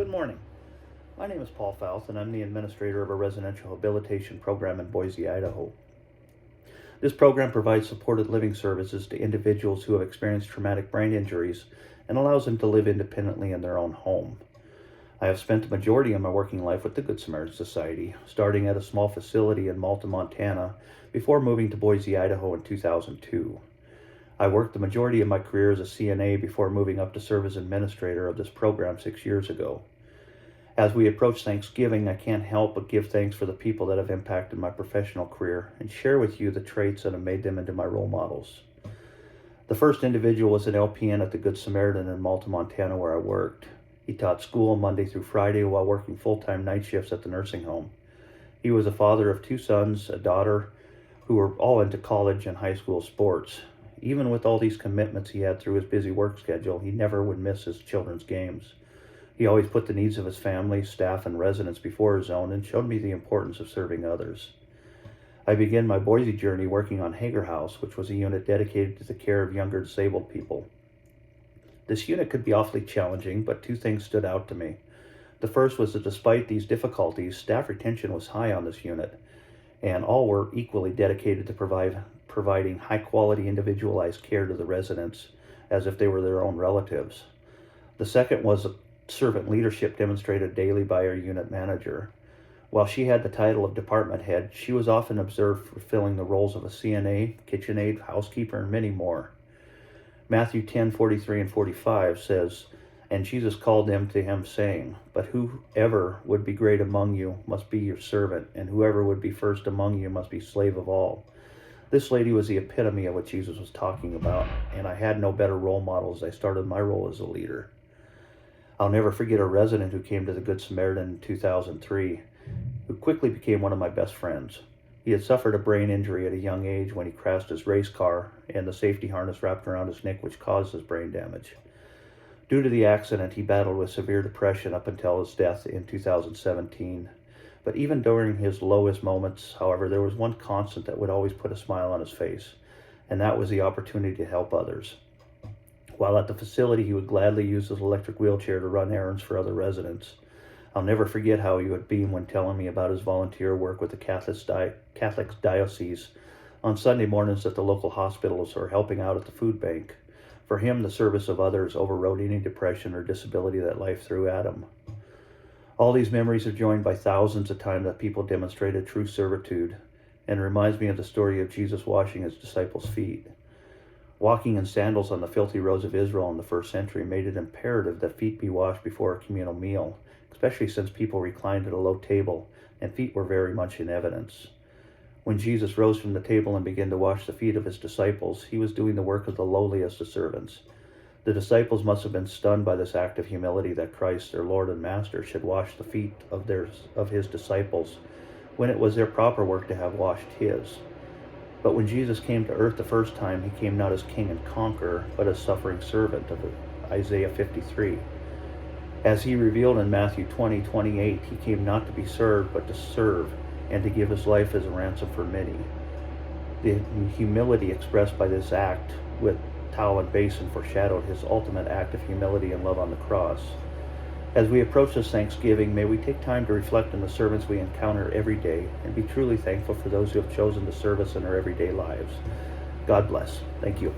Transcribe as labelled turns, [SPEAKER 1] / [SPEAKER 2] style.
[SPEAKER 1] Good morning. My name is Paul Fouth, and I'm the administrator of a residential habilitation program in Boise, Idaho. This program provides supported living services to individuals who have experienced traumatic brain injuries and allows them to live independently in their own home. I have spent the majority of my working life with the Good Samaritan Society, starting at a small facility in Malta, Montana, before moving to Boise, Idaho in 2002. I worked the majority of my career as a CNA before moving up to serve as administrator of this program 6 years ago. As we approach Thanksgiving, I can't help but give thanks for the people that have impacted my professional career and share with you the traits that have made them into my role models. The first individual was an LPN at the Good Samaritan in Malta, Montana, where I worked. He taught school Monday through Friday while working full-time night shifts at the nursing home. He was a father of 2 sons, a daughter, who were all into college and high school sports. Even with all these commitments he had through his busy work schedule, he never would miss his children's games. He always put the needs of his family, staff, and residents before his own and showed me the importance of serving others. I began my Boise journey working on Hager House, which was a unit dedicated to the care of younger disabled people. This unit could be awfully challenging, but 2 things stood out to me. The first was that despite these difficulties, staff retention was high on this unit, and all were equally dedicated to providing high-quality individualized care to the residents as if they were their own relatives. The second was a servant leadership demonstrated daily by our unit manager. While she had the title of department head, she was often observed fulfilling the roles of a CNA, kitchen aide, housekeeper, and many more. Matthew 10:43 and 45 says, "And Jesus called them to him, saying, But whoever would be great among you must be your servant, and whoever would be first among you must be slave of all." This lady was the epitome of what Jesus was talking about, and I had no better role model as I started my role as a leader. I'll never forget a resident who came to the Good Samaritan in 2003, who quickly became one of my best friends. He had suffered a brain injury at a young age when he crashed his race car, and the safety harness wrapped around his neck, which caused his brain damage. Due to the accident, he battled with severe depression up until his death in 2017. But even during his lowest moments, however, there was one constant that would always put a smile on his face, and that was the opportunity to help others. While at the facility, he would gladly use his electric wheelchair to run errands for other residents. I'll never forget how he would beam when telling me about his volunteer work with the Catholic Diocese on Sunday mornings at the local hospitals or helping out at the food bank. For him, the service of others overrode any depression or disability that life threw at him. All these memories are joined by thousands of times that people demonstrated true servitude, and reminds me of the story of Jesus washing his disciples' feet. Walking in sandals on the filthy roads of Israel in the 1st century made it imperative that feet be washed before a communal meal, especially since people reclined at a low table and feet were very much in evidence. When Jesus rose from the table and began to wash the feet of his disciples, he was doing the work of the lowliest of servants. The disciples must have been stunned by this act of humility that Christ, their Lord and Master, should wash the feet of his disciples, when it was their proper work to have washed his. But when Jesus came to earth the first time, he came not as king and conqueror, but as suffering servant of Isaiah 53. As he revealed in Matthew 20:28, he came not to be served, but to serve, and to give his life as a ransom for many. The humility expressed by this act with towel and basin foreshadowed his ultimate act of humility and love on the cross. As we approach this Thanksgiving, may we take time to reflect on the servants we encounter every day and be truly thankful for those who have chosen to serve us in our everyday lives. God bless. Thank you.